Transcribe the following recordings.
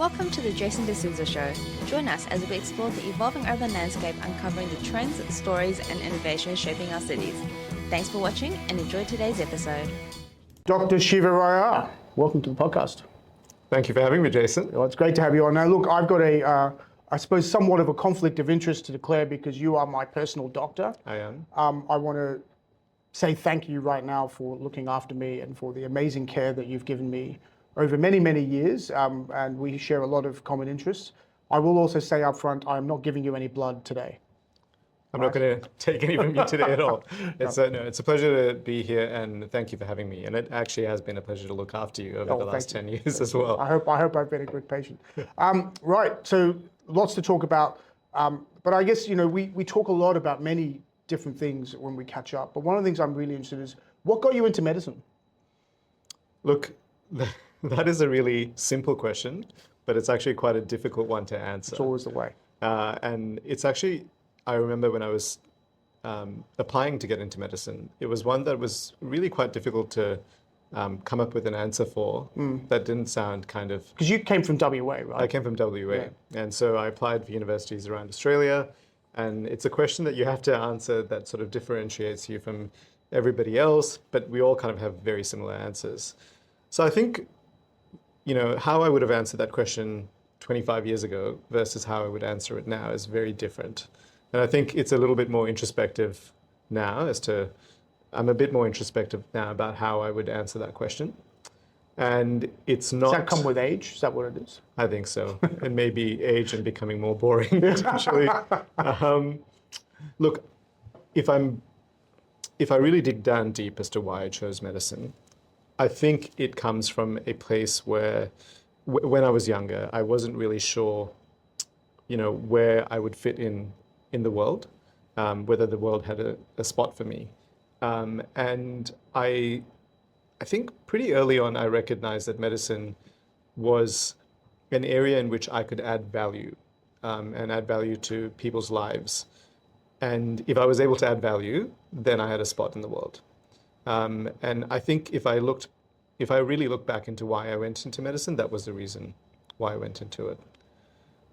Welcome to the Jason de Sousa Show. Join us as we explore the evolving urban landscape, uncovering the trends, stories, and innovations shaping our cities. Thanks for watching and enjoy today's episode. Dr. Shiva Rayar, welcome to the podcast. Thank you for having me, Jason. Well, it's great to have you on. Now, look, I've got I suppose, somewhat of a conflict of interest to declare because you are my personal doctor. I am. I want to say thank you right now for looking after me and for the amazing care that you've given me over many, many years, and we share a lot of common interests. I will also say up front, I'm not giving you any blood today. I'm not going to take any from you today at all. It's a pleasure to be here, and thank you for having me. And it actually has been a pleasure to look after you over the last 10 years as well. I hope I've been a good patient. Right, so lots to talk about, but I guess, we talk a lot about many different things when we catch up, but one of the things I'm really interested in is, what got you into medicine? Look, that is a really simple question, but it's actually quite a difficult one to answer. It's always the way. And it's actually, I remember when I was applying to get into medicine, it was one that was really quite difficult to come up with an answer for that didn't sound kind of... Because you came from WA, right? I came from WA. Yeah. And so I applied for universities around Australia, and it's a question that you have to answer that sort of differentiates you from everybody else, but we all kind of have very similar answers. So I think, how I would have answered that question 25 years ago versus how I would answer it now is very different. And I think it's a little bit more introspective now I'm a bit more introspective now about how I would answer that question. And it's not... Does that come with age? Is that what it is? I think so. And maybe age and becoming more boring, potentially. Look, if I really dig down deep as to why I chose medicine, I think it comes from a place where, when I was younger, I wasn't really sure, where I would fit in the world, whether the world had a spot for me. And I think pretty early on, I recognized that medicine was an area in which I could add value, and add value to people's lives. And if I was able to add value, then I had a spot in the world. And I think if I really look back into why I went into medicine, that was the reason why I went into it.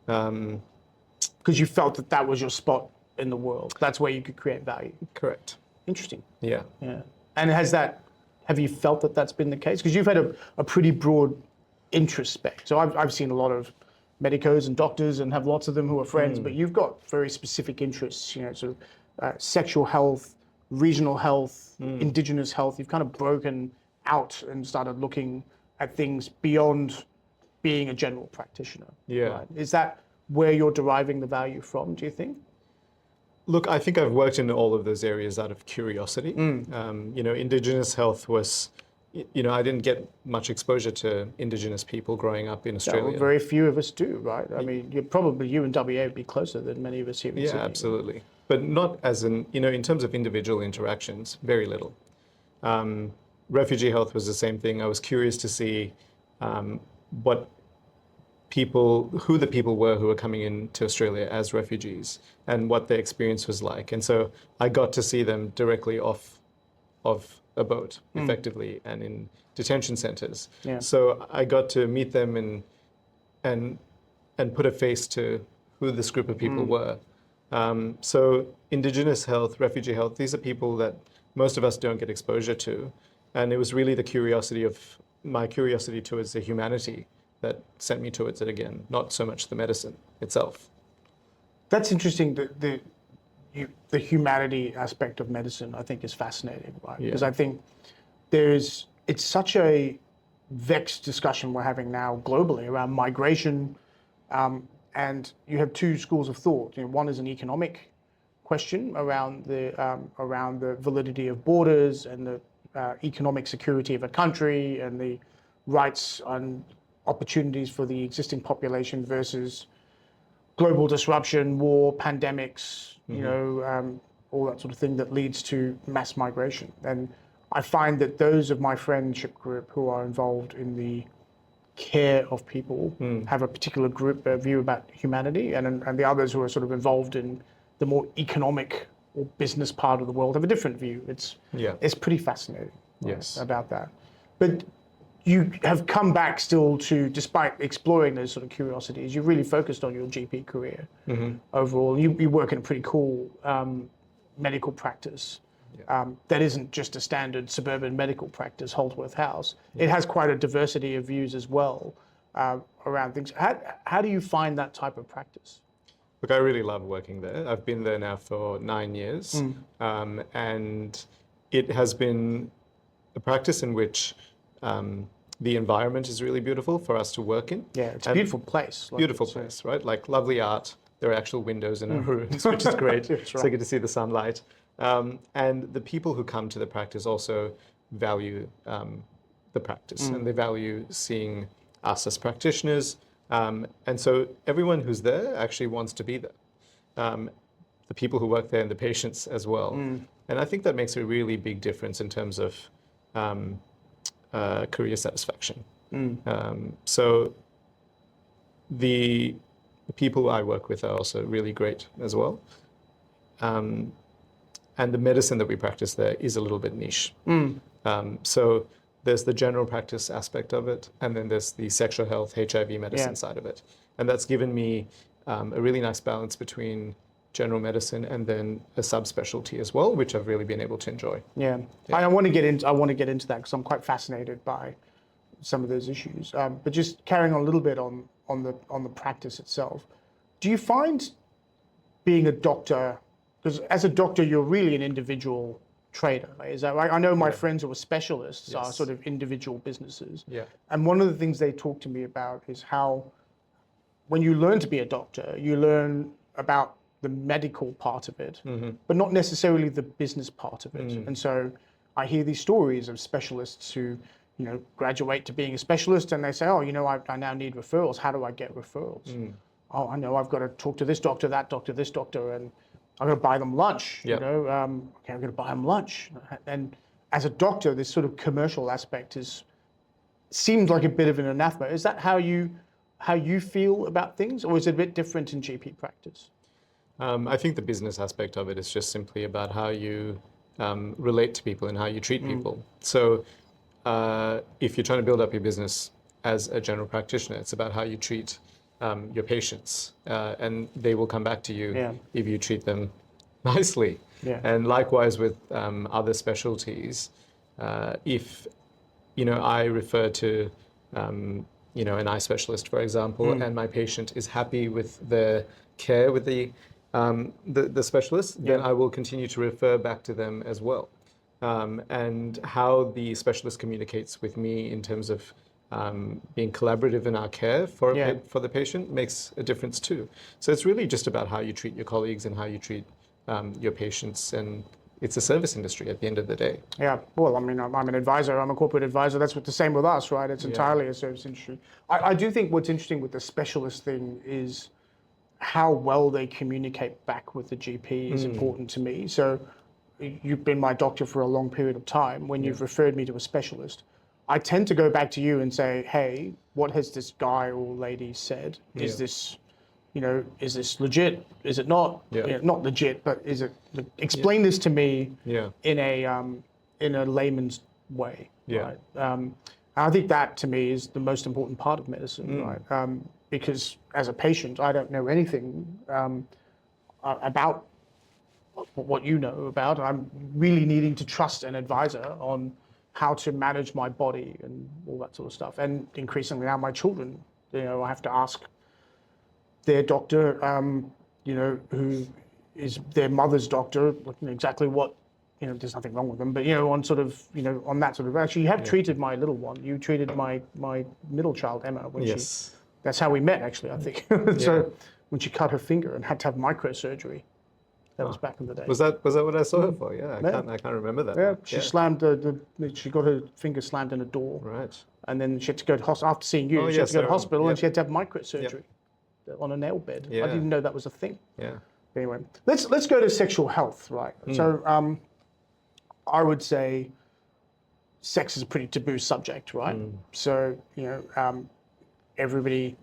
Because you felt that was your spot in the world. That's where you could create value. Correct. Interesting. Yeah. And have you felt that that's been the case? Because you've had a pretty broad interest spec. So I've seen a lot of medicos and doctors and have lots of them who are friends, but you've got very specific interests, sort of sexual health, regional health, Indigenous health. You've kind of broken out and started looking at things beyond being a general practitioner. Yeah. Right? Is that where you're deriving the value from, do you think? Look, I think I've worked in all of those areas out of curiosity. Indigenous health was, I didn't get much exposure to Indigenous people growing up in Australia. Well, very few of us do, right? I mean, you and WA would be closer than many of us here in Sydney. Yeah, absolutely. But not as in terms of individual interactions, very little. Refugee health was the same thing. I was curious to see who the people were who were coming into Australia as refugees and what their experience was like. And so I got to see them directly off a boat, effectively, and in detention centers. Yeah. So I got to meet them and put a face to who this group of people were. So Indigenous health, refugee health, these are people that most of us don't get exposure to. And it was really my curiosity towards the humanity that sent me towards it again, not so much the medicine itself. That's interesting. The humanity aspect of medicine, I think, is fascinating, right? Because I think it's such a vexed discussion we're having now globally around migration, and you have two schools of thought. One is an economic question around the validity of borders and the economic security of a country and the rights and opportunities for the existing population versus global disruption, war, pandemics, all that sort of thing that leads to mass migration. And I find that those of my friendship group who are involved in the care of people have a particular group view about humanity, and the others who are sort of involved in the more economic or business part of the world have a different view. It's pretty fascinating. Yes. About that. But you have come back still to, despite exploring those sort of curiosities, you've really focused on your GP career overall. You work in a pretty cool medical practice that isn't just a standard suburban medical practice, Holdsworth House. It has quite a diversity of views as well around things. How do you find that type of practice? Look, I really love working there. I've been there now for 9 years, and it has been a practice in which the environment is really beautiful for us to work in. Yeah, it's a beautiful place. Beautiful place, right? Like lovely art. There are actual windows in our rooms, which is great. That's right. So I get to see the sunlight. And the people who come to the practice also value the practice, and they value seeing us as practitioners. And so everyone who's there actually wants to be there. The people who work there and the patients as well. And I think that makes a really big difference in terms of career satisfaction. So the people I work with are also really great as well. And the medicine that we practice there is a little bit niche. So there's the general practice aspect of it, and then there's the sexual health, HIV medicine side of it. And that's given me a really nice balance between general medicine and then a subspecialty as well, which I've really been able to enjoy. I want to get into that because I'm quite fascinated by some of those issues. But just carrying on a little bit on the practice itself, do you find being a doctor, because as a doctor you're really an individual trader, right? Is that right? I know my friends who are specialists are sort of individual businesses. And one of the things they talk to me about is how when you learn to be a doctor, you learn about the medical part of it, but not necessarily the business part of it. And so I hear these stories of specialists who, graduate to being a specialist and they say, oh, I now need referrals. How do I get referrals? Oh, I know I've got to talk to this doctor, that doctor, this doctor, and I've got to buy them lunch. Okay, I'm going to buy them lunch. And as a doctor, this sort of commercial aspect seems like a bit of an anathema. Is that how you feel about things, or is it a bit different in GP practice? I think the business aspect of it is just simply about how you relate to people and how you treat people. So if you're trying to build up your business as a general practitioner, it's about how you treat your patients, and they will come back to you if you treat them nicely. And likewise with other specialties, if I refer to an eye specialist, for example, and my patient is happy with the care with the specialist, then I will continue to refer back to them as well. And how the specialist communicates with me in terms of being collaborative in our care for the patient makes a difference too. So it's really just about how you treat your colleagues and how you treat your patients, and it's a service industry at the end of the day. Yeah, well, I mean, I'm an advisor, I'm a corporate advisor, that's the same with us, right? It's entirely a service industry. I do think what's interesting with the specialist thing is how well they communicate back with the GP is important to me. So you've been my doctor for a long period of time. When you've referred me to a specialist, I tend to go back to you and say, hey, what has this guy or lady said? Is this, is this legit? Is it not? Not legit, but is it? Explain this to me in a layman's way. Right? I think that to me is the most important part of medicine, right? Because as a patient, I don't know anything about what you know about. I'm really needing to trust an advisor on how to manage my body and all that sort of stuff. And increasingly now my children, I have to ask their doctor, who is their mother's doctor, exactly what, there's nothing wrong with them, but, on sort of, on that sort of, actually you have treated my little one. You treated my middle child, Emma, when that's how we met, actually, I think. So when she cut her finger and had to have microsurgery. That was back in the day. Was that what I saw her for? I can't remember that. Yeah, she slammed she got her finger slammed in a door. Right. And then she had to go to hospital after seeing you. She had to go to hospital and she had to have microsurgery on a nail bed. I didn't know that was a thing. Anyway, let's go to sexual health, right? So I would say sex is a pretty taboo subject, right? So everybody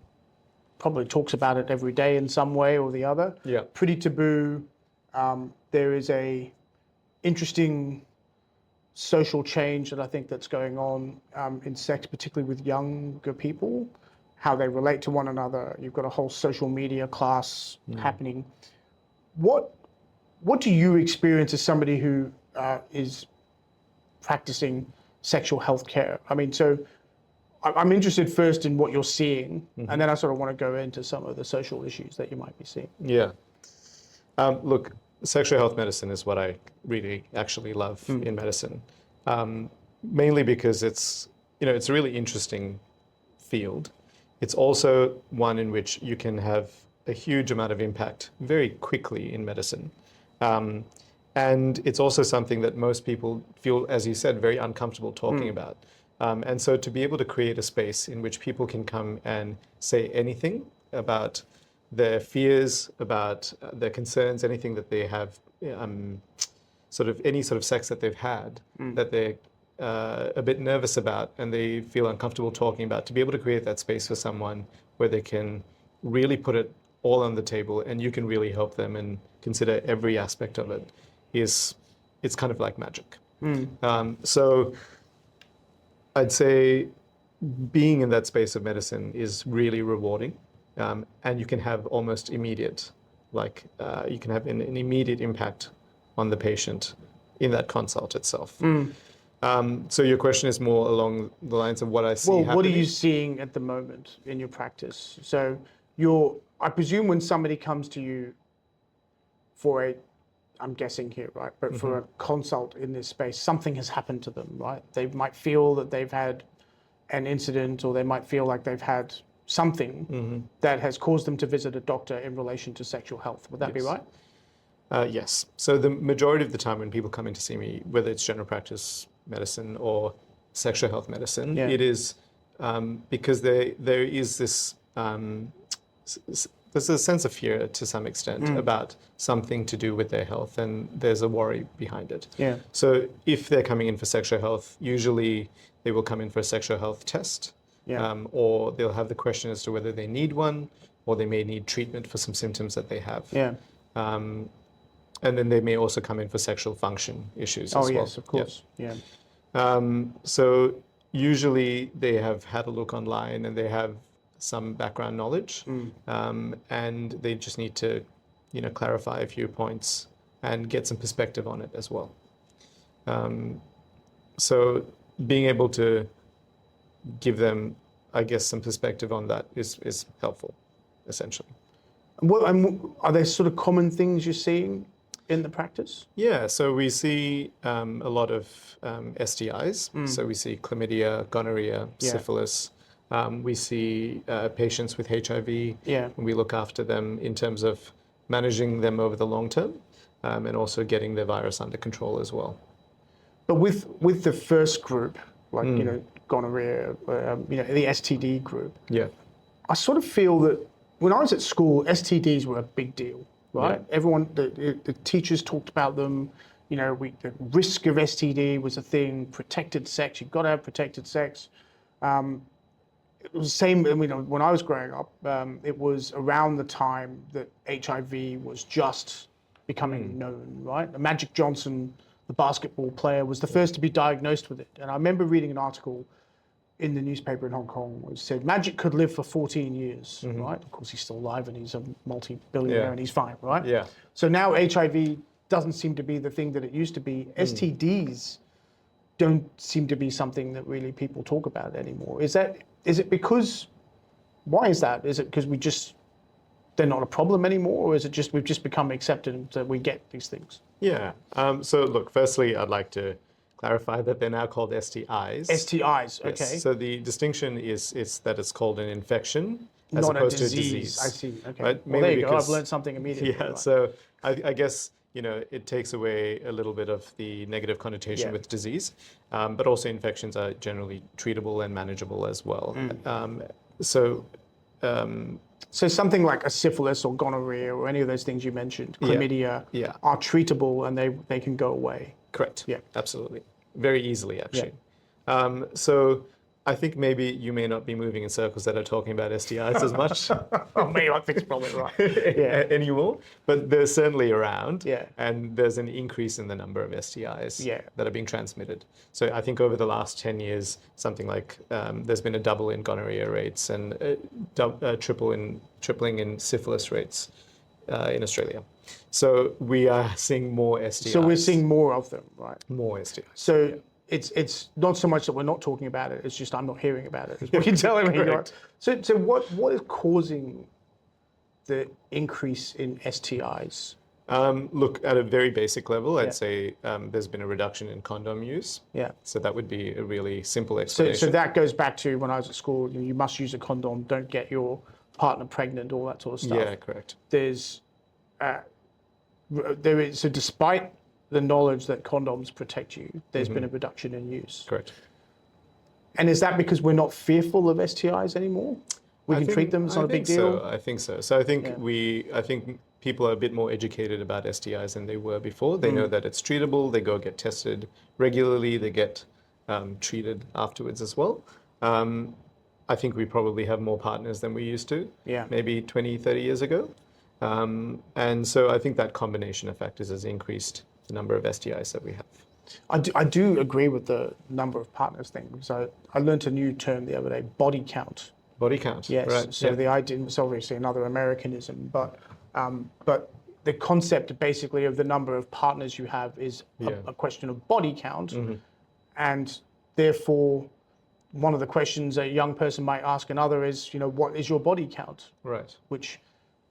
probably talks about it every day in some way or the other. Pretty taboo. There is a interesting social change that I think that's going on in sex, particularly with younger people, how they relate to one another. You've got a whole social media class happening. What do you experience as somebody who is practicing sexual health care? I mean, so I'm interested first in what you're seeing, and then I sort of want to go into some of the social issues that you might be seeing. Yeah. Look, sexual health medicine is what I really actually love in medicine, mainly because it's a really interesting field. It's also one in which you can have a huge amount of impact very quickly in medicine. And it's also something that most people feel, as you said, very uncomfortable talking about. And so to be able to create a space in which people can come and say anything about their fears, about their concerns, anything that they have, any sort of sex that they've had, that they're a bit nervous about and they feel uncomfortable talking about, to be able to create that space for someone where they can really put it all on the table and you can really help them and consider every aspect of it, it's kind of like magic. So I'd say being in that space of medicine is really rewarding, and you can have almost immediate, you can have an immediate impact on the patient in that consult itself. So your question is more along the lines of what I see happening? What are you seeing at the moment in your practice? So I presume when somebody comes to you for I'm guessing here, right, but for a consult in this space, something has happened to them, right? They might feel that they've had an incident, or they might feel like they've had something that has caused them to visit a doctor in relation to sexual health. Would that be right? Yes. So the majority of the time when people come in to see me, whether it's general practice medicine or sexual health medicine, it is because there is this there's a sense of fear to some extent about something to do with their health, and there's a worry behind it. So if they're coming in for sexual health, usually they will come in for a sexual health test, or they'll have the question as to whether they need one, or they may need treatment for some symptoms that they have. And then they may also come in for sexual function issues as well. Oh, yes, of course. So usually they have had a look online and they have some background knowledge, and they just need to, clarify a few points and get some perspective on it as well. So being able to give them, I guess, some perspective on that is helpful, essentially. Are there sort of common things you're seeing in the practice? Yeah, so we see a lot of STIs. So we see chlamydia, gonorrhea, syphilis. We see patients with HIV. We look after them in terms of managing them over the long term, and also getting their virus under control as well. But with the first group, like gonorrhea, the STD group, I sort of feel that when I was at school, STDs were a big deal, right? Everyone, the teachers talked about them. The risk of STD was a thing. Protected sex, you've got to have protected sex. It was the same, when I was growing up, it was around the time that HIV was just becoming known, right? Magic Johnson, the basketball player, was the first to be diagnosed with it. And I remember reading an article in the newspaper in Hong Kong which said Magic could live for 14 years, right? Of course, he's still alive and he's a multi-billionaire and he's fine, right? So now HIV doesn't seem to be the thing that it used to be. STDs don't seem to be something that really people talk about anymore. Is it because, why is that? Is it because they're not a problem anymore, or is it just we've just become accepted that we get these things? So look, firstly, I'd like to clarify that they're now called STIs. STIs, okay. Yes. So the distinction is that it's called an infection as not opposed a disease. to a disease. I see, okay. Right? Well, there you go, I've learned something immediately. Right. So I guess, it takes away a little bit of the negative connotation with disease, but also infections are generally treatable and manageable as well. So something like a syphilis or gonorrhea or any of those things you mentioned, chlamydia, are treatable and they can go away. Correct. Yeah, absolutely. Very easily, actually. So I think maybe you may not be moving in circles that are talking about STIs as much Me, I think it's probably right. Yeah. anymore, but they're certainly around. Yeah. And there's an increase in the number of STIs Yeah. that are being transmitted. So I think over the last 10 years, something like there's been a double in gonorrhea rates and tripling in syphilis rates in Australia. So we are seeing more STIs. So we're seeing more of them, right? more STIs. So it's not so much that we're not talking about it, it's just I'm not hearing about it, is what you're telling me. Right? So what is causing the increase in STIs? Look, at a very basic level, I'd say there's been a reduction in condom use. Yeah. So that would be a really simple So explanation. that goes back to when I was at school, you must use a condom, don't get your partner pregnant, all that sort of stuff. Yeah, correct. So despite the knowledge that condoms protect you, there's been a reduction in use. Correct. And is that because we're not fearful of STIs anymore? We can treat them, it's not a big deal? I think so. So I think people are a bit more educated about STIs than they were before. They know that it's treatable, they go get tested regularly, they get treated afterwards as well. I think we probably have more partners than we used to, maybe 20, 30 years ago. And so I think that combination of factors has increased the number of STIs that we have. I do agree with the number of partners thing, because I learned a new term the other day, body count. Body count. Yes. Right. So the idea, it's obviously another Americanism, but the concept basically of the number of partners you have is a question of body count, and therefore one of the questions a young person might ask another is, what is your body count? Right. Which,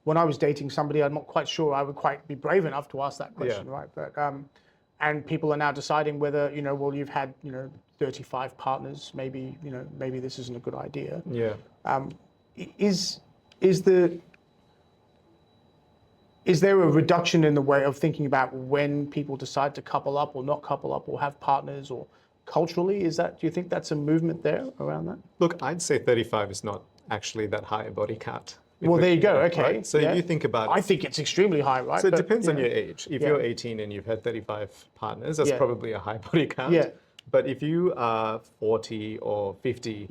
when I was dating somebody, I'm not quite sure I would quite be brave enough to ask that question, right? But and people are now deciding whether, you've had 35 partners, maybe this isn't a good idea. Yeah. Is there a reduction in the way of thinking about when people decide to couple up or not couple up or have partners, or culturally, do you think that's a movement there around that? Look, I'd say 35 is not actually that high a body count. Well, there you go. Okay. Right? So if you think about it, I think it's extremely high, right? So it depends on your age. If you're 18 and you've had 35 partners, that's probably a high body count. Yeah. But if you are 40 or 50,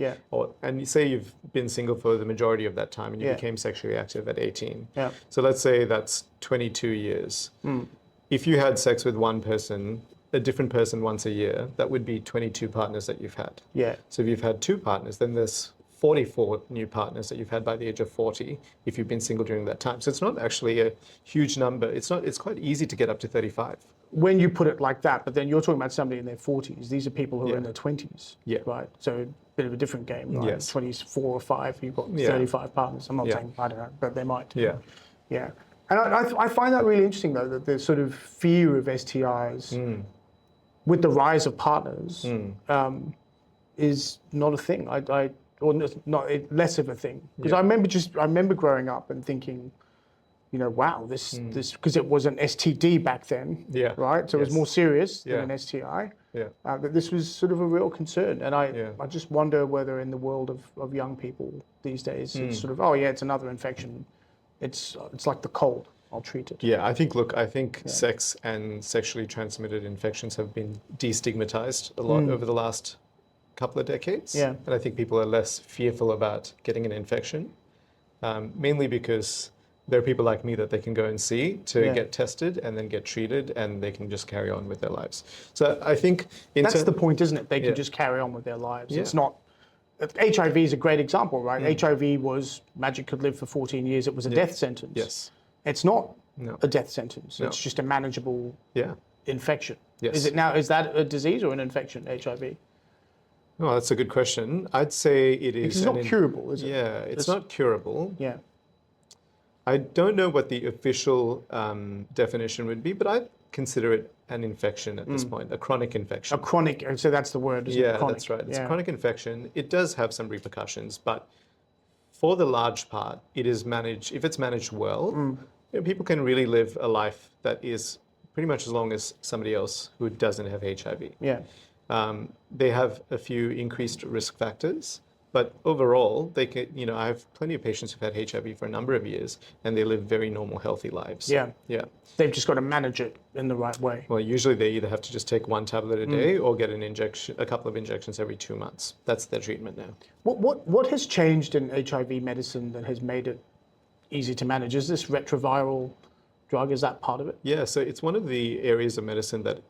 and you say you've been single for the majority of that time and you became sexually active at 18, so let's say that's 22 years. If you had sex with one person, a different person once a year, that would be 22 partners that you've had. Yeah. So if you've had two partners, then there's 44 new partners that you've had by the age of 40 if you've been single during that time. So it's not actually a huge number. It's quite easy to get up to 35. When you put it like that, but then you're talking about somebody in their 40s. These are people who are in their 20s, right? So a bit of a different game, right? Yes. 24 or 5, you've got 35 partners. I'm not saying, I don't know, but they might. Yeah. Yeah. And I find that really interesting, though, that the sort of fear of STIs with the rise of partners is not a thing. Or not less of a thing, because I remember growing up and thinking, wow, this because it was an STD back then, right? So it was more serious than an STI. That this was sort of a real concern, and I just wonder whether in the world of young people these days, it's sort of it's another infection. It's like the cold. I'll treat it. Yeah, I think sex and sexually transmitted infections have been destigmatized a lot over the last couple of decades. And I think people are less fearful about getting an infection, mainly because there are people like me that they can go and see to get tested and then get treated, and they can just carry on with their lives. So I think that's the point, isn't it? They can just carry on with their lives. It's not. HIV is a great example, right? HIV was magic could live for 14 years. It was a death sentence. Yes. It's not a death sentence. It's just a manageable infection. Yes. Is it now? Is that a disease or an infection? HIV. Oh, that's a good question. I'd say it is. It's not curable, is it? Yeah, it's not curable. Yeah. I don't know what the official definition would be, but I'd consider it an infection at this point, a chronic infection. A chronic, so that's the word, isn't it? Chronic. That's right. It's a chronic infection. It does have some repercussions, but for the large part, it is managed, if it's managed well, people can really live a life that is pretty much as long as somebody else who doesn't have HIV. Yeah. They have a few increased risk factors, But overall, they can, I have plenty of patients who've had HIV for a number of years, and they live very normal, healthy lives. Yeah. Yeah. They've just got to manage it in the right way. Well, usually they either have to just take one tablet a day or get a couple of injections every 2 months. That's their treatment now. What has changed in HIV medicine that has made it easy to manage? Is this retroviral drug, is that part of it? Yeah, so it's one of the areas of medicine that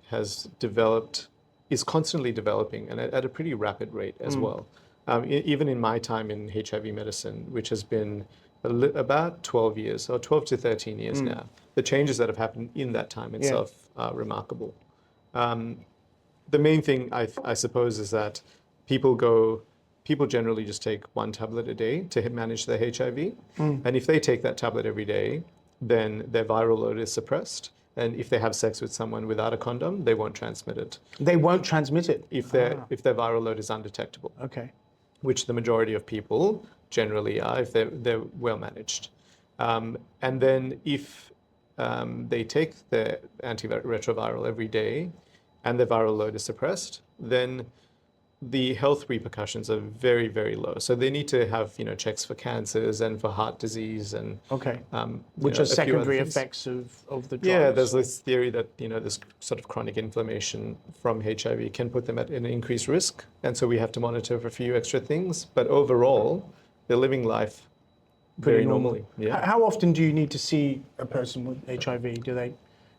is constantly developing, and at a pretty rapid rate as well. Even in my time in HIV medicine, which has been about 12 years, or 12 to 13 years now, the changes that have happened in that time itself are remarkable. The main thing, I suppose, is that people generally just take one tablet a day to manage their HIV. And if they take that tablet every day, then their viral load is suppressed. And if they have sex with someone without a condom, they won't transmit it. They won't transmit it? If their viral load is undetectable. Okay. Which the majority of people generally are if they're well managed. And then if they take their antiretroviral every day and their viral load is suppressed, then the health repercussions are very, very low. So they need to have, checks for cancers and for heart disease and which are secondary effects of the drugs. Yeah, there's this theory that this sort of chronic inflammation from HIV can put them at an increased risk, and so we have to monitor for a few extra things. But overall, they're living life very normally. Yeah. How often do you need to see a person with HIV? Do they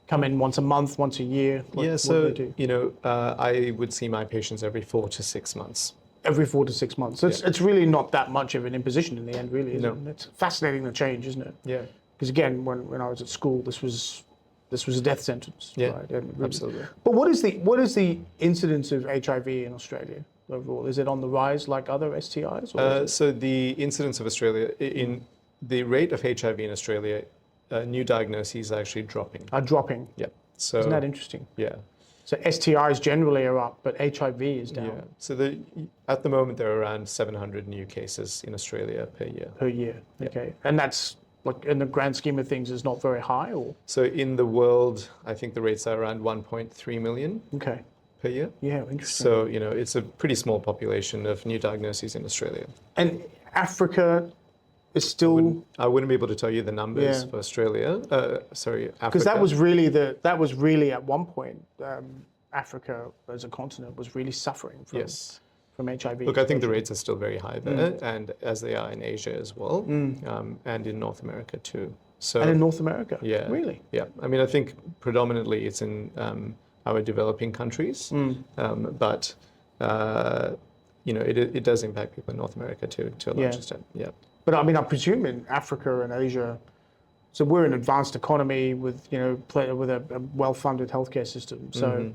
come in once a month, once a year? What do they do? I would see my patients every 4 to 6 months. Every 4 to 6 months. So it's really not that much of an imposition in the end, really, isn't it? It's fascinating, the change, isn't it? Yeah. Because again, when I was at school, this was a death sentence. Yeah, right? And really, absolutely. But what is the incidence of HIV in Australia overall? Is it on the rise like other STIs? So the incidence of Australia, in the rate of HIV in Australia, new diagnoses are actually dropping. Are dropping? Yeah. So isn't that interesting? Yeah. So STIs generally are up, but HIV is down. Yeah. So at the moment there are around 700 new cases in Australia per year. Per year. Yeah. Okay. And that's like in the grand scheme of things is not very high, or? So in the world, I think the rates are around 1.3 million. Okay. Per year. Yeah, interesting. So it's a pretty small population of new diagnoses in Australia. And Africa is still. I wouldn't be able to tell you the numbers for Australia. Africa. Because that was really at one point, Africa as a continent was really suffering from HIV. Look, I think the rates are still very high there, and as they are in Asia as well, and in North America too. So. And in North America. Yeah. Really. Yeah. I mean, I think predominantly it's in our developing countries, but it does impact people in North America too, to a large extent. Yeah. But I mean, I presume in Africa and Asia, so we're an advanced economy with with a well-funded healthcare system. So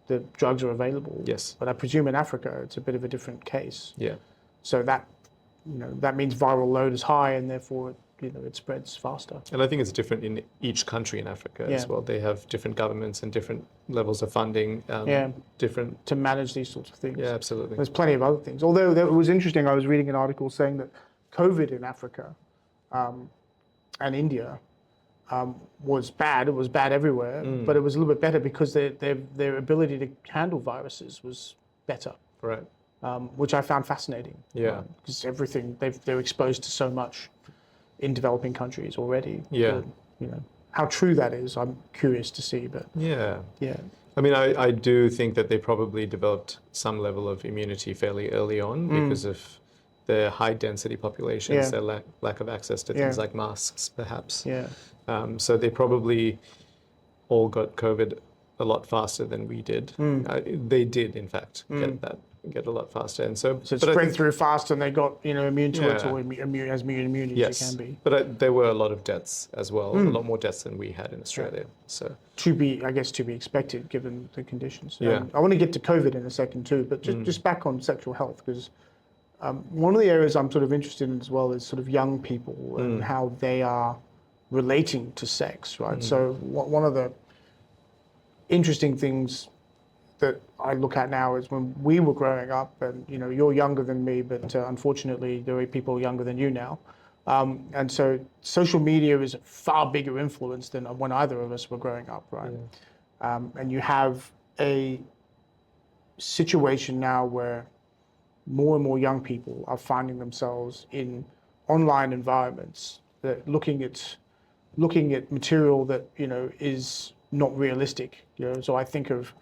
the drugs are available. Yes. But I presume in Africa it's a bit of a different case. Yeah. So that that means viral load is high, and therefore it spreads faster. And I think it's different in each country in Africa as well. They have different governments and different levels of funding. Different to manage these sorts of things. Yeah, absolutely. There's plenty of other things. Although it was interesting, I was reading an article saying that COVID in Africa and India was bad. It was bad everywhere, but it was a little bit better because their ability to handle viruses was better. Right. Which I found fascinating. Yeah. Because everything they're exposed to so much in developing countries already. Yeah. But, how true that is, I'm curious to see. But yeah. Yeah. I mean, I do think that they probably developed some level of immunity fairly early on because of their high density populations, their lack of access to things like masks, perhaps. Yeah. So they probably all got COVID a lot faster than we did. They did, in fact, get a lot faster, and so it spread through fast, and they got immune to it, or as immune yes, as you can be. But there were a lot of deaths as well, a lot more deaths than we had in Australia. So to be expected given the conditions. Yeah. I want to get to COVID in a second too, but just back on sexual health, because one of the areas I'm sort of interested in as well is sort of young people and how they are relating to sex, right? So one of the interesting things that I look at now is when we were growing up, and you're younger than me, but unfortunately there are people younger than you now, and so social media is a far bigger influence than when either of us were growing up, right? And you have a situation now where more and more young people are finding themselves in online environments that looking at material that is not realistic. So I think of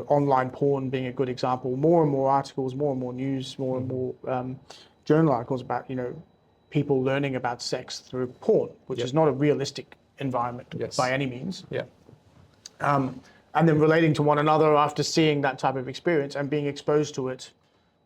online porn being a good example. More and more articles, more and more news, more and more journal articles about people learning about sex through porn, which is not a realistic environment by any means. Yeah. And then relating to one another after seeing that type of experience and being exposed to it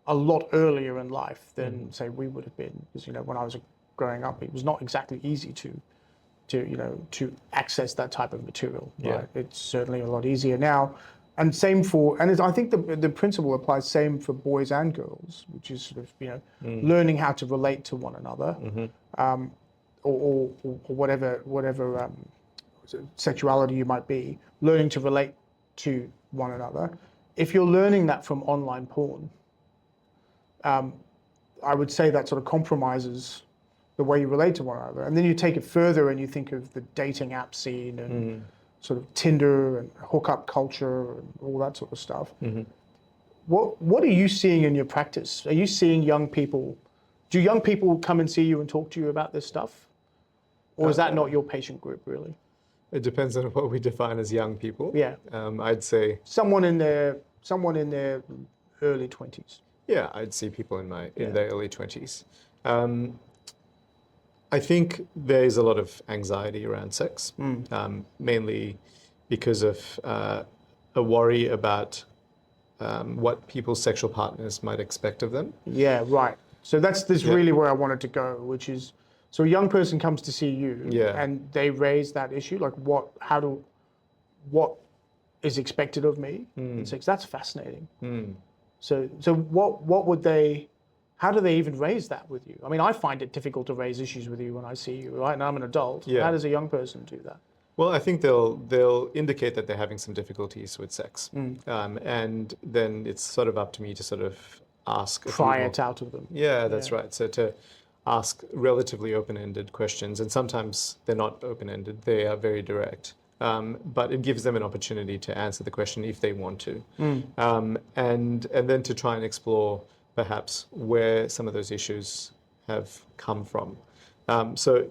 a lot earlier in life than say we would have been. Because when I was growing up, it was not exactly easy to access that type of material. Right? It's certainly a lot easier now. And same for, and I think the principle applies same for boys and girls, which is sort of learning how to relate to one another, or whatever sexuality you might be, learning to relate to one another. If you're learning that from online porn, I would say that sort of compromises the way you relate to one another. And then you take it further and you think of the dating app scene and sort of Tinder and hookup culture and all that sort of stuff. What are you seeing in your practice? Are you seeing do young people come and see you and talk to you about this stuff? Or is that not your patient group, really? It depends on what we define as young people. Yeah. I'd say someone in their early 20s. Yeah, I'd see people in their early 20s. I think there is a lot of anxiety around sex, mainly because of a worry about what people's sexual partners might expect of them. Yeah, right. So that's really where I wanted to go, which is, so a young person comes to see you and they raise that issue, like what is expected of me in sex. That's fascinating. So how do they even raise that with you? I mean, I find it difficult to raise issues with you when I see you, right? And I'm an adult. Yeah. How does a young person do that? Well, I think they'll indicate that they're having some difficulties with sex. And then it's sort of up to me to sort of ask. Pry it out of them. Yeah, that's right. So to ask relatively open-ended questions, and sometimes they're not open-ended, they are very direct. But it gives them an opportunity to answer the question if they want to. And then to try and explore perhaps where some of those issues have come from. So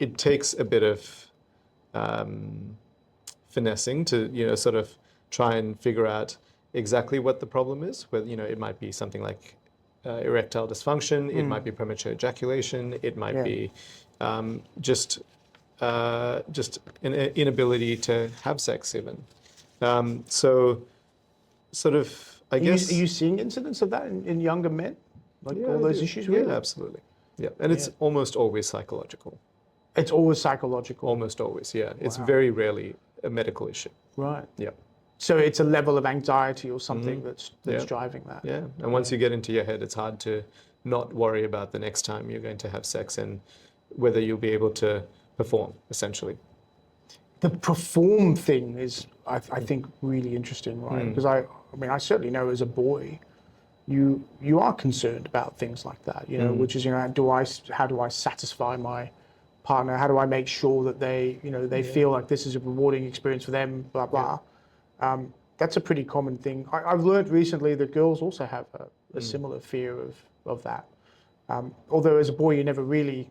it takes a bit of finessing to sort of try and figure out exactly what the problem is. Whether it might be something like erectile dysfunction, it might be premature ejaculation, it might be just an inability to have sex even. So sort of. I guess. Are you seeing incidents of that in younger men? Like all those issues? Really? Yeah, absolutely. Yeah, and it's almost always psychological. It's always psychological? Almost always, yeah. Wow. It's very rarely a medical issue. Right. Yeah. So it's a level of anxiety or something that's driving that. Yeah, and once you get into your head, it's hard to not worry about the next time you're going to have sex and whether you'll be able to perform, essentially. The perform thing is, I think, really interesting, right? Because I mean, I certainly know as a boy, you are concerned about things like that, which is, how do I satisfy my partner? How do I make sure that they feel like this is a rewarding experience for them, blah, blah. That's a pretty common thing. I've learned recently that girls also have a similar fear of that. Although as a boy, you never really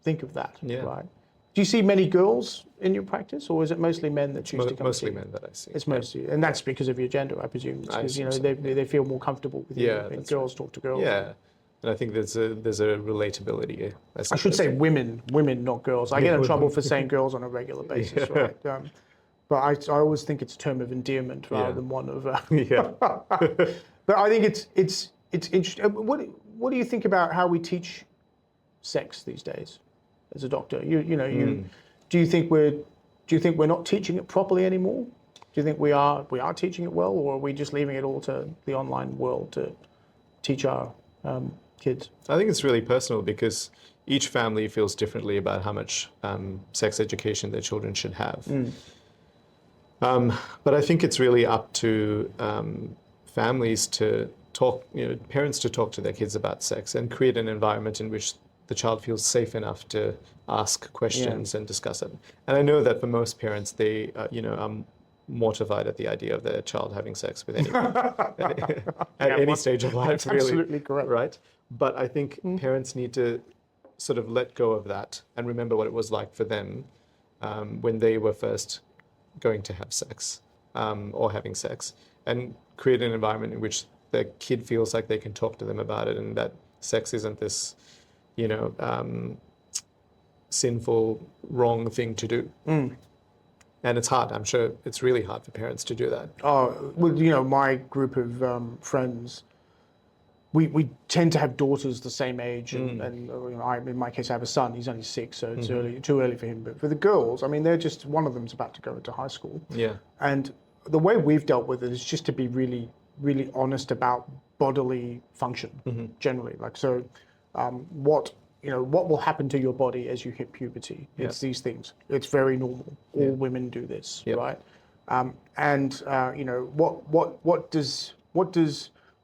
think of that, right? Do you see many girls in your practice, or is it mostly men that choose to come? Mostly men that I see. It's mostly, and that's because of your gender, I presume. Because they feel more comfortable with you, and girls talk to girls. Yeah, and I think there's a relatability. I should say women, not girls. I get in trouble for saying girls on a regular basis, right? But I always think it's a term of endearment rather than one of. But I think it's interesting. What do you think about how we teach sex these days? As a doctor, do you think we're not teaching it properly anymore? Do you think we are teaching it well, or are we just leaving it all to the online world to teach our kids? I think it's really personal because each family feels differently about how much sex education their children should have. But I think it's really up to families to talk, parents to talk to their kids about sex and create an environment in which the child feels safe enough to ask questions and discuss it. And I know that for most parents, they are mortified at the idea of their child having sex with anyone at any stage of life, that's really. absolutely correct. Right? But I think parents need to sort of let go of that and remember what it was like for them when they were first going to have sex or having sex, and create an environment in which the kid feels like they can talk to them about it, and that sex isn't this, sinful, wrong thing to do. And it's hard. I'm sure it's really hard for parents to do that. Oh, well, my group of friends, we tend to have daughters the same age, and in my case, I have a son. He's only 6, so it's too early for him. But for the girls, I mean, they're just, one of them's about to go into high school. Yeah. And the way we've dealt with it is just to be really, really honest about bodily function, generally. Like, so, what will happen to your body as you hit puberty? It's these things. It's very normal. All women do this, right?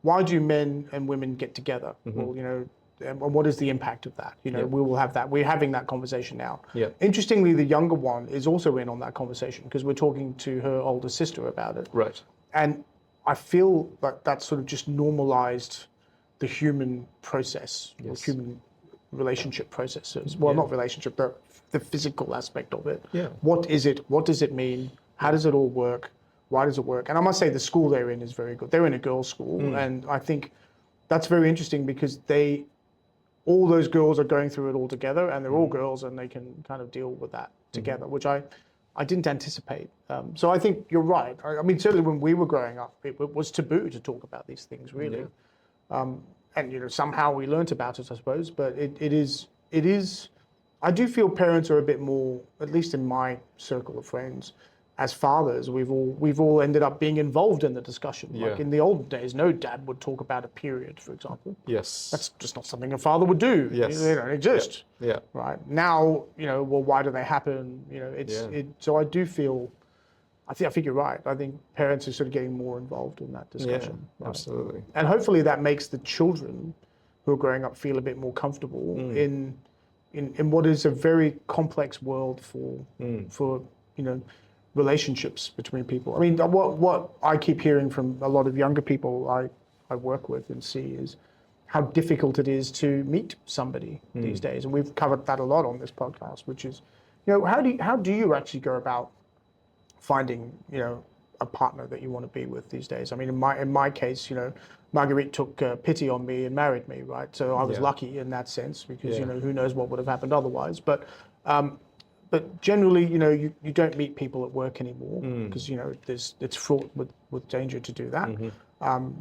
Why do men and women get together? Well, and what is the impact of that? We will have that. We're having that conversation now. Yeah. Interestingly, the younger one is also in on that conversation because we're talking to her older sister about it. Right. And I feel like that sort of just normalized the human process, or human relationship processes. Well, not relationship, but the physical aspect of it. Yeah. What is it? What does it mean? How does it all work? Why does it work? And I must say the school they're in is very good. They're in a girls' school, and I think that's very interesting because all those girls are going through it all together, and they're all girls, and they can kind of deal with that together, which I didn't anticipate. So I think you're right. I mean, certainly when we were growing up, it was taboo to talk about these things, really. And somehow we learnt about it, I suppose. But it is. I do feel parents are a bit more, at least in my circle of friends, as fathers, we've all ended up being involved in the discussion. Yeah. Like in the olden days, no dad would talk about a period, for example. Yes. That's just not something a father would do. Yes. They don't exist. Yeah. Right. Now, well, why do they happen? So I do feel, I think you're right. I think parents are sort of getting more involved in that discussion. Yeah, right? absolutely. And hopefully that makes the children who are growing up feel a bit more comfortable in what is a very complex world for relationships between people. I mean, what I keep hearing from a lot of younger people I work with and see is how difficult it is to meet somebody these days. And we've covered that a lot on this podcast, which is, how do you actually go about finding, a partner that you want to be with these days? I mean, in my case, Marguerite took pity on me and married me, right? So I was lucky in that sense because, who knows what would have happened otherwise. But generally, you don't meet people at work anymore because, it's fraught with danger to do that.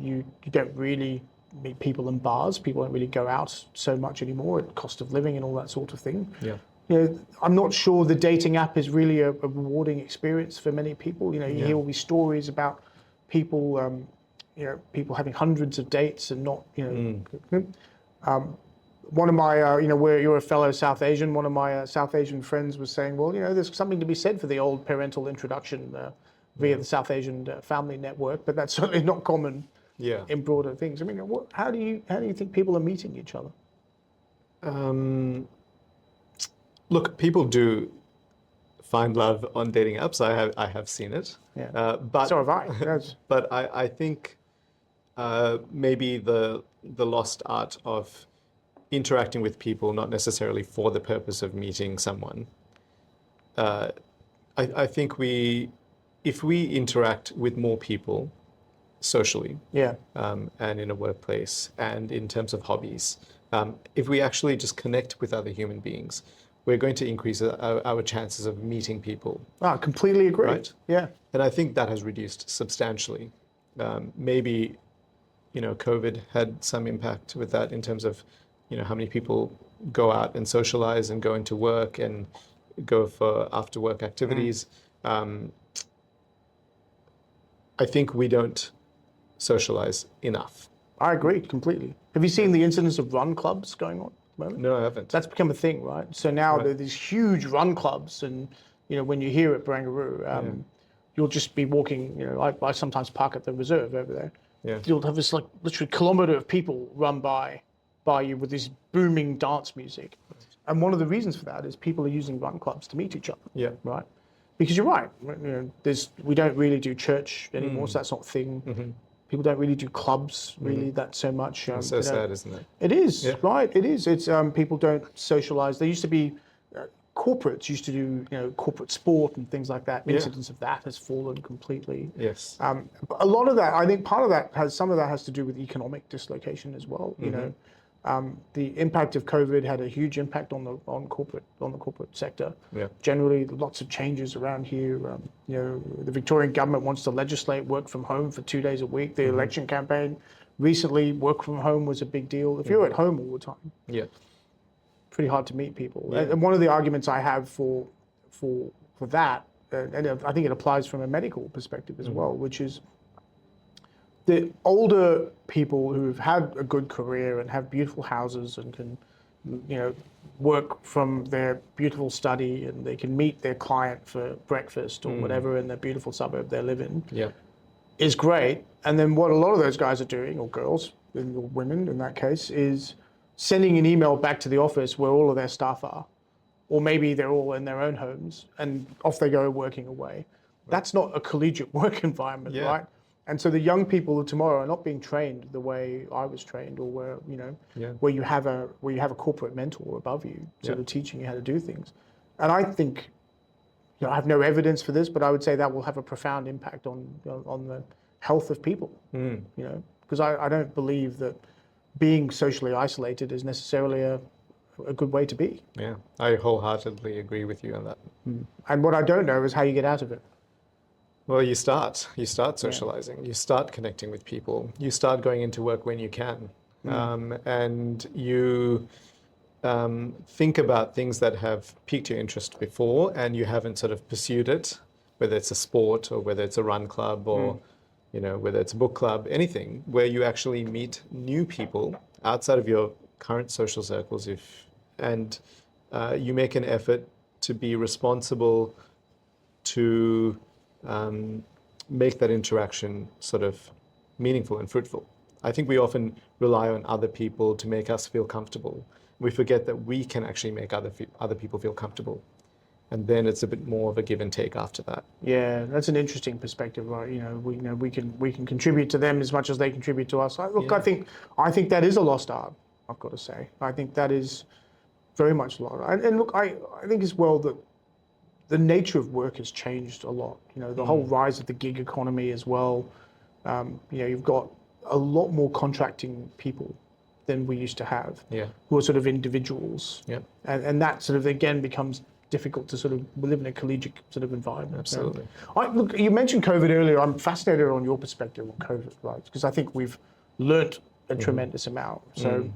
You don't really meet people in bars. People don't really go out so much anymore at cost of living and all that sort of thing. Yeah. I'm not sure the dating app is really a rewarding experience for many people. You hear all these stories about people, people having hundreds of dates and not, one of my, where you're a fellow South Asian, one of my South Asian friends was saying, well, there's something to be said for the old parental introduction via the South Asian family network, but that's certainly not common in broader things. I mean, how do you think people are meeting each other? Look, people do find love on dating apps. I have seen it. Yeah. But so have I. Yes. But I think maybe the lost art of interacting with people, not necessarily for the purpose of meeting someone. I think if we interact with more people socially, and in a workplace, and in terms of hobbies, if we actually just connect with other human beings, we're going to increase our chances of meeting people. I completely agree. Right? Yeah. And I think that has reduced substantially. Maybe, COVID had some impact with that in terms of, how many people go out and socialize and go into work and go for after work activities. I think we don't socialize enough. I agree completely. Have you seen the incidence of run clubs going on? No, I haven't. That's become a thing, right? So now there are these huge run clubs, and when you hear at Barangaroo, you'll just be walking. I sometimes park at the reserve over there. Yeah. You'll have this literally kilometre of people run by you with this booming dance music, and one of the reasons for that is people are using run clubs to meet each other. Yeah. Right. because you're right. You know, we don't really do church anymore, so that's not a thing. People don't really do clubs really that so much. It's so sad, isn't it? It is, Yeah. right? It is. It's people don't socialize. There used to be corporates used to do corporate sport and things like that. Yeah. Incidence of that has fallen completely. Yes. But a lot of that, I think, part of that has to do with economic dislocation as well. You know, the impact of COVID had a huge impact on the corporate sector. Yeah. Generally, lots of changes around here. You know, the Victorian government wants to legislate work from home for 2 days a week. The election campaign recently, work from home was a big deal. If you're at home all the time, Yeah. pretty hard to meet people. Yeah. And one of the arguments I have for that, and I think it applies from a medical perspective as well, which is the older people who've had a good career and have beautiful houses and can, work from their beautiful study and they can meet their client for breakfast or whatever in the beautiful suburb they live in, Yeah. is great. And then what a lot of those guys are doing, or girls, or women in that case, is sending an email back to the office where all of their staff are, or maybe they're all in their own homes and off they go working away. That's not a collegiate work environment, Yeah. right? And so the young people of tomorrow are not being trained the way I was trained, or where you have a corporate mentor above you, sort of teaching you how to do things. And I think, I have no evidence for this, but I would say that will have a profound impact on the health of people. Because I don't believe that being socially isolated is necessarily a good way to be. Yeah. I wholeheartedly agree with you on that. And what I don't know is how you get out of it. Well, you start socializing, you start connecting with people, you start going into work when you can, and you think about things that have piqued your interest before and you haven't sort of pursued it, whether it's a sport or whether it's a run club or whether it's a book club, anything where you actually meet new people outside of your current social circles, and you make an effort to be responsible to make that interaction sort of meaningful and fruitful. I think we often rely on other people to make us feel comfortable. We forget that we can actually make other people feel comfortable. And then it's a bit more of a give and take after that. Yeah, that's an interesting perspective, right? We can contribute to them as much as they contribute to us. I think that is a lost art, I've got to say. I think that is very much lost. And look, I think as well that the nature of work has changed a lot. The whole rise of the gig economy as well. You've got a lot more contracting people than we used to have, who are sort of individuals. Yeah. And that sort of, again, becomes difficult to sort of live in a collegiate sort of environment. Absolutely. Look, you mentioned COVID earlier. I'm fascinated on your perspective on COVID, right? Because I think we've learnt a tremendous amount. So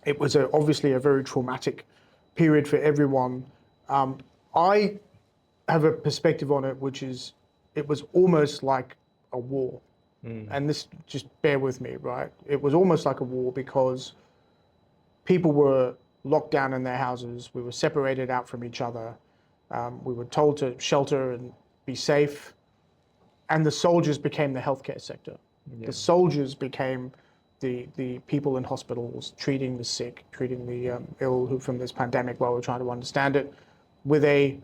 it was obviously a very traumatic period for everyone. I have a perspective on it, which is it was almost like a war. And this, just bear with me, right? It was almost like a war because people were locked down in their houses. We were separated out from each other. We were told to shelter and be safe. And the soldiers became the healthcare sector. The soldiers became the people in hospitals treating the sick, treating the ill from this pandemic while we're trying to understand it, with an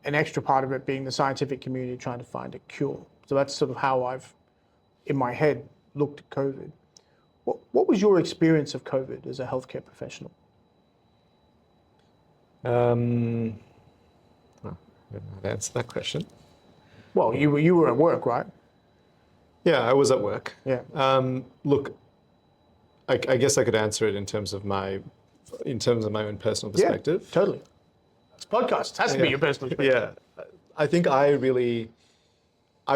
extra part of it being the scientific community trying to find a cure. So that's sort of how I've, in my head, looked at COVID. What was your experience of COVID as a healthcare professional? I don't know how to answer that question. Well, you were at work, right? Yeah, I was at work. Yeah. Look, I guess I could answer it in terms of my own personal perspective. Yeah, totally. This podcast has to be your personal perspective. Yeah. I think I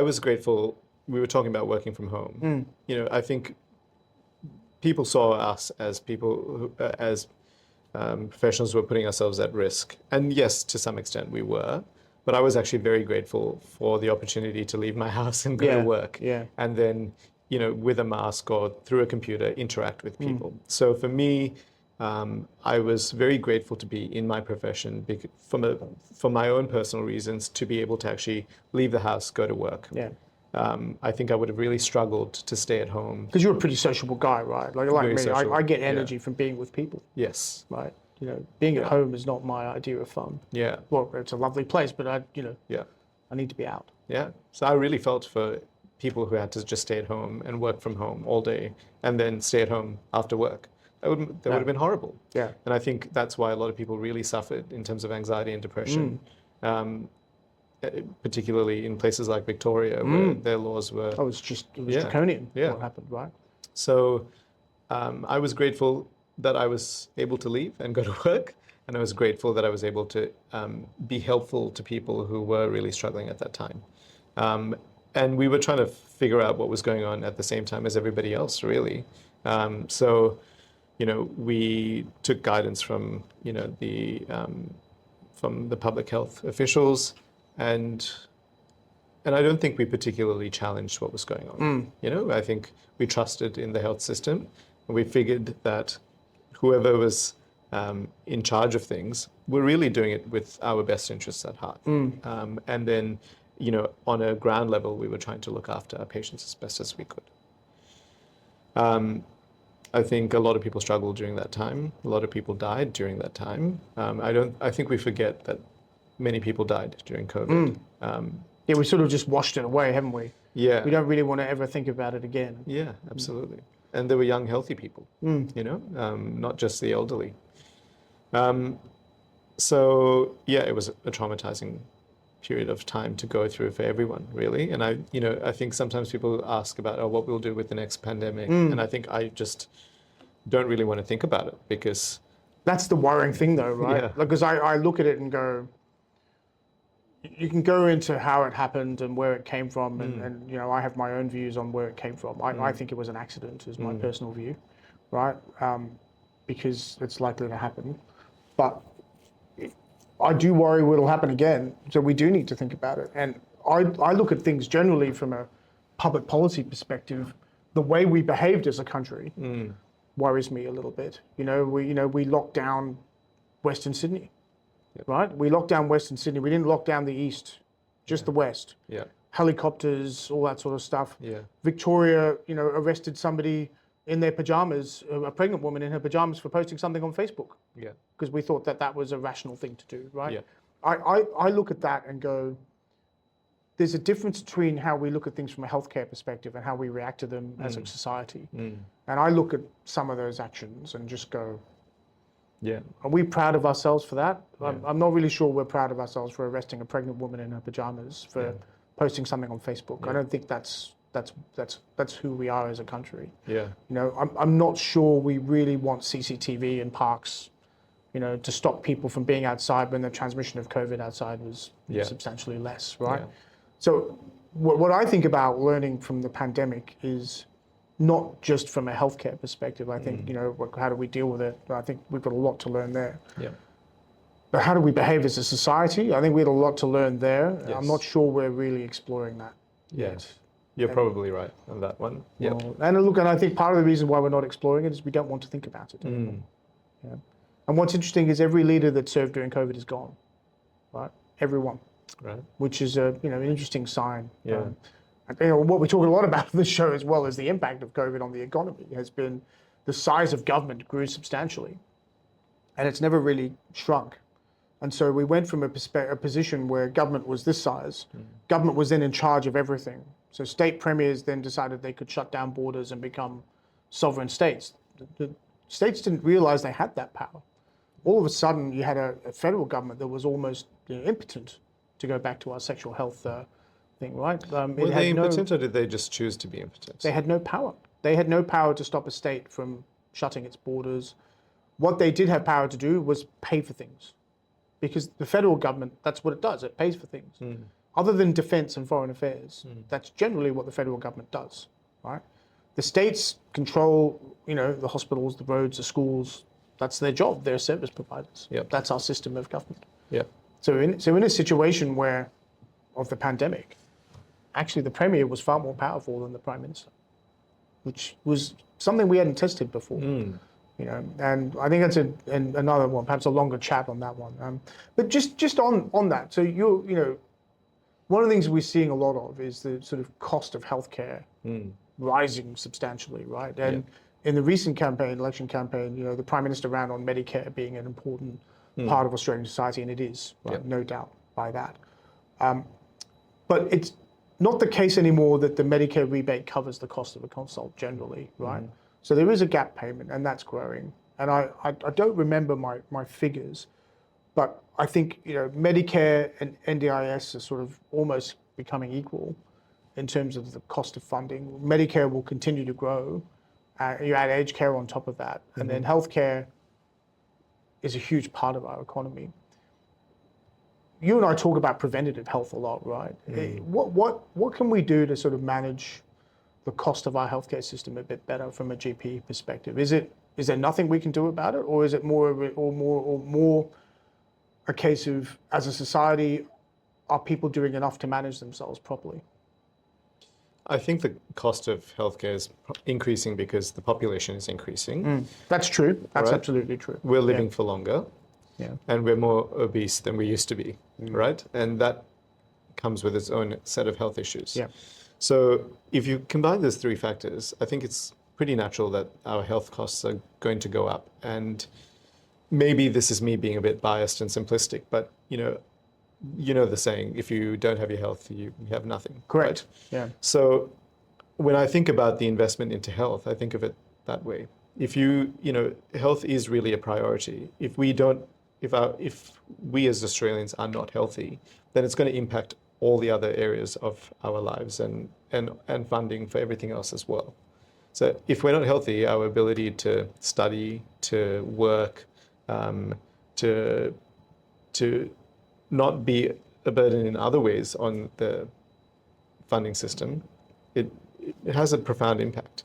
was grateful. We were talking about working from home. I think people saw us as people as professionals who were putting ourselves at risk. And yes, to some extent we were. But I was actually very grateful for the opportunity to leave my house and go to work. Yeah. And then, with a mask or through a computer, interact with people. So for me, I was very grateful to be in my profession for my own personal reasons, to be able to actually leave the house, go to work. Yeah. I think I would have really struggled to stay at home. Because you're a pretty sociable guy, right? Like me, I get energy from being with people. Yes. Right. being at home is not my idea of fun. Yeah. Well, it's a lovely place, but I need to be out. Yeah. So I really felt for people who had to just stay at home and work from home all day and then stay at home after work. That would have been horrible. Yeah. And I think that's why a lot of people really suffered in terms of anxiety and depression, particularly in places like Victoria, where their laws were... Oh, it was draconian what happened, right? So I was grateful that I was able to leave and go to work. And I was grateful that I was able to be helpful to people who were really struggling at that time. And we were trying to figure out what was going on at the same time as everybody else, really. So, we took guidance from, from the public health officials, and I don't think we particularly challenged what was going on. I think we trusted in the health system, and we figured that whoever was in charge of things were really doing it with our best interests at heart. And then, on a ground level, we were trying to look after our patients as best as we could. I think a lot of people struggled during that time. A lot of people died during that time. I think we forget that many people died during COVID. Yeah, we sort of just washed it away, haven't we? Yeah. We don't really want to ever think about it again. Yeah, absolutely. And there were young, healthy people, not just the elderly. So yeah, it was a traumatizing period of time to go through for everyone, really. And I think sometimes people ask about, what we'll do with the next pandemic. And I think I just don't really want to think about it, because... That's the worrying thing though, right? Yeah. Because I look at it and go, you can go into how it happened and where it came from, and I have my own views on where it came from. I think it was an accident, is my personal view, right? Because it's likely to happen. But I do worry what'll happen again, so we do need to think about it. And I look at things generally from a public policy perspective. The way we behaved as a country worries me a little bit. We locked down Western Sydney. Right? We locked down Western Sydney. We didn't lock down the east, just the west. Yeah. Helicopters, all that sort of stuff. Yeah. Victoria, arrested somebody in their pajamas, a pregnant woman in her pajamas, for posting something on Facebook. Yeah. Because we thought that was a rational thing to do, right? Yeah. I look at that and go, there's a difference between how we look at things from a healthcare perspective and how we react to them as a society. And I look at some of those actions and just go, yeah. Are we proud of ourselves for that? Yeah. I'm not really sure we're proud of ourselves for arresting a pregnant woman in her pajamas for posting something on Facebook. I don't think that's who we are as a country. Yeah. I'm not sure we really want CCTV in parks, to stop people from being outside when the transmission of COVID outside was substantially less, right? Yeah. So what I think about learning from the pandemic is not just from a healthcare perspective. I think, how do we deal with it? I think we've got a lot to learn there. Yeah. But how do we behave as a society? I think we had a lot to learn there. Yes. I'm not sure we're really exploring that yet. You're probably right on that one. Yeah. And I think part of the reason why we're not exploring it is we don't want to think about it anymore. Yeah. And what's interesting is every leader that served during COVID is gone, right? Everyone. Right. Which is an interesting sign. Yeah. What we talk a lot about in this show as well is the impact of COVID on the economy has been the size of government grew substantially, and it's never really shrunk. And so we went from a position where government was this size, government was then in charge of everything. So state premiers then decided they could shut down borders and become sovereign states. The states didn't realize they had that power. All of a sudden you had a federal government that was almost impotent to go back to our sexual health thing, right? Were they impotent, or did they just choose to be impotent? They had no power. They had no power to stop a state from shutting its borders. What they did have power to do was pay for things, because the federal government, that's what it does. It pays for things. Other than defense and foreign affairs, that's generally what the federal government does, right? The states control, the hospitals, the roads, the schools. That's their job. They're service providers. Yep. That's our system of government. Yeah. So in a situation of the pandemic, actually the Premier was far more powerful than the Prime Minister, which was something we hadn't tested before. And I think that's another one, perhaps a longer chat on that one. But just on that, so one of the things we're seeing a lot of is the sort of cost of healthcare rising substantially, right? And in the recent campaign, election campaign, the Prime Minister ran on Medicare being an important part of Australian society, and it is, right? No doubt by that. But it's not the case anymore that the Medicare rebate covers the cost of a consult generally, right? So there is a gap payment, and that's growing. And I don't remember my figures, but I think Medicare and NDIS are sort of almost becoming equal in terms of the cost of funding. Medicare will continue to grow. You add aged care on top of that, and then healthcare is a huge part of our economy. You and I talk about preventative health a lot, right? What can we do to sort of manage the cost of our healthcare system a bit better from a GP perspective? Is there nothing we can do about it, or is it more a case of, as a society, are people doing enough to manage themselves properly? I think the cost of healthcare is increasing because the population is increasing. That's true. That's right? absolutely true. We're living for longer. Yeah. And we're more obese than we used to be, right? And that comes with its own set of health issues. Yeah. So if you combine those three factors, I think it's pretty natural that our health costs are going to go up. And maybe this is me being a bit biased and simplistic, but you know the saying, if you don't have your health, you have nothing. Correct. Right? Yeah. So when I think about the investment into health, I think of it that way. If health is really a priority. If we as Australians are not healthy, then it's going to impact all the other areas of our lives and funding for everything else as well. So if we're not healthy, our ability to study, to work, to not be a burden in other ways on the funding system, it has a profound impact.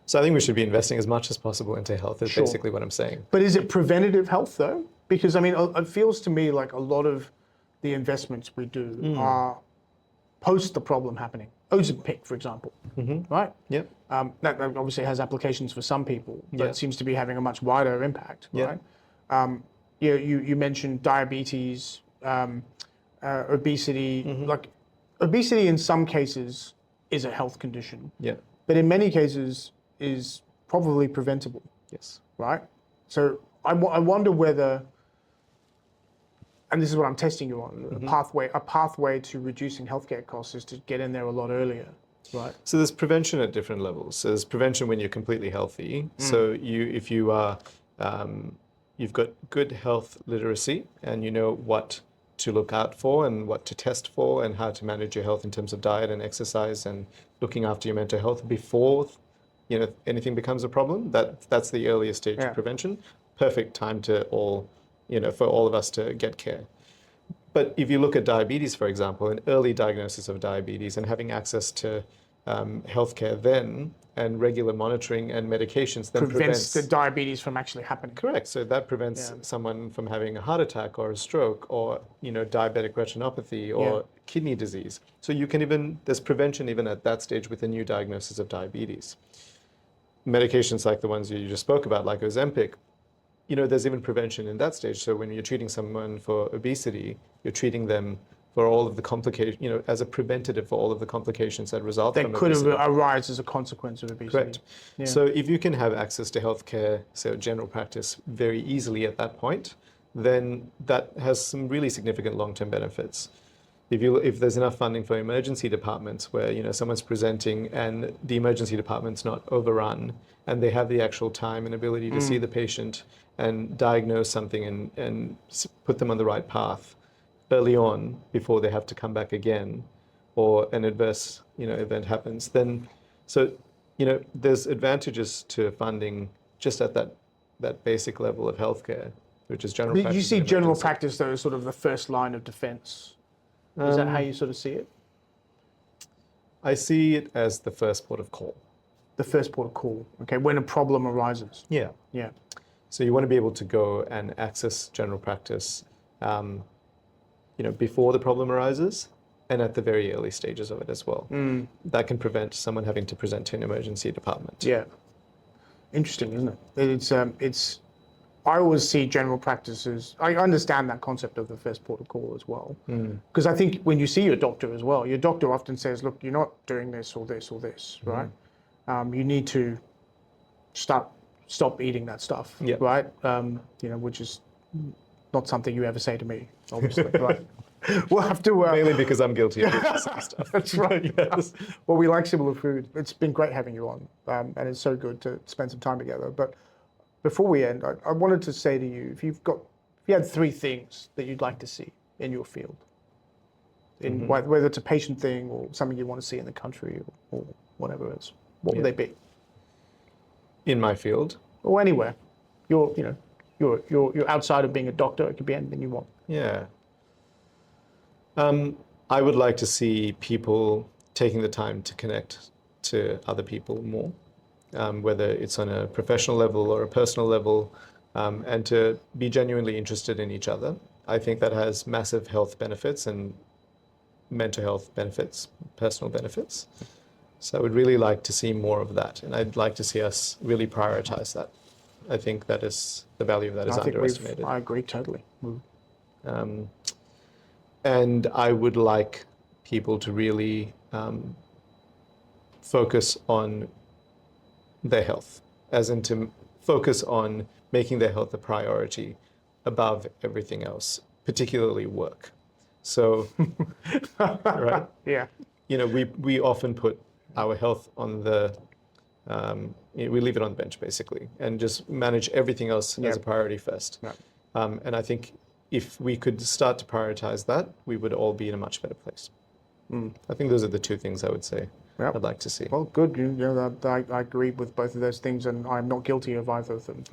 So I think we should be investing as much as possible into health is basically what I'm saying. But is it preventative health though? Because I mean, it feels to me like a lot of the investments we do are post the problem happening. Ozempic, for example, right? Yep. That obviously has applications for some people, but it seems to be having a much wider impact, right? You mentioned diabetes, obesity. Like obesity in some cases is a health condition, but in many cases is probably preventable. Yes. Right? So I wonder whether, and this is what I'm testing you on, a pathway to reducing healthcare costs is to get in there a lot earlier. Right. So there's prevention at different levels. So there's prevention when you're completely healthy. So if you are, you've got good health literacy and you know what to look out for and what to test for and how to manage your health in terms of diet and exercise and looking after your mental health before anything becomes a problem. That's the earliest stage of prevention. Perfect time to for all of us to get care. But if you look at diabetes, for example, an early diagnosis of diabetes and having access to healthcare then and regular monitoring and medications then prevents the diabetes from actually happening. Correct. So that prevents someone from having a heart attack or a stroke or diabetic retinopathy or kidney disease. So there's prevention even at that stage with a new diagnosis of diabetes. Medications like the ones you just spoke about, like Ozempic, there's even prevention in that stage. So when you're treating someone for obesity, you're treating them for all of the complications, as a preventative for all of the complications that result from obesity. That could arise as a consequence of obesity. Correct. Yeah. So if you can have access to healthcare, so general practice, very easily at that point, then that has some really significant long-term benefits. If there's enough funding for emergency departments where someone's presenting and the emergency department's not overrun and they have the actual time and ability to see the patient and diagnose something and put them on the right path early on before they have to come back again or an adverse event happens, then there's advantages to funding just at that basic level of healthcare, which is general practice. You see general practice though as sort of the first line of defense. Is that how you sort of see it? I see it as the first port of call. The first port of call, okay, when a problem arises. Yeah. Yeah. So you want to be able to go and access general practice, before the problem arises and at the very early stages of it as well. That can prevent someone having to present to an emergency department. Yeah. Interesting, isn't it? I always see general practices. I understand that concept of the first port of call as well. Because I think when you see your doctor as well, your doctor often says, look, you're not doing this or this or this, right? You need to stop eating that stuff, Yeah. right? Which is not something you ever say to me, obviously, right? We'll have to. Mainly because I'm guilty of doing some stuff. That's right. Yes. Well, we like similar food. It's been great having you on, and it's so good to spend some time together. But before we end, I wanted to say to you, if you had 3 things that you'd like to see in your field, whether it's a patient thing or something you want to see in the country or whatever it is, what would they be? In my field? Or anywhere. You're outside of being a doctor. It could be anything you want. Yeah. I would like to see people taking the time to connect to other people more, whether it's on a professional level or a personal level, and to be genuinely interested in each other. I think that has massive health benefits and mental health benefits, personal benefits. So I would really like to see more of that, and I'd like to see us really prioritize that. I think that is the value of that is underestimated. I agree totally. And I would like people to really focus on their health, as in to focus on making their health a priority above everything else, particularly work. So, right? Yeah. We often put our health on the, we leave it on the bench basically, and just manage everything else as a priority first. Yep. And I think if we could start to prioritize that, we would all be in a much better place. I think those are the 2 things I would say I'd like to see. Well, good. I agree with both of those things, and I'm not guilty of either of them.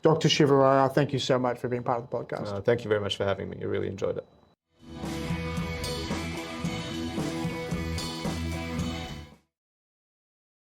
Dr. Shiva Rayar, thank you so much for being part of the podcast. Thank you very much for having me. I really enjoyed it.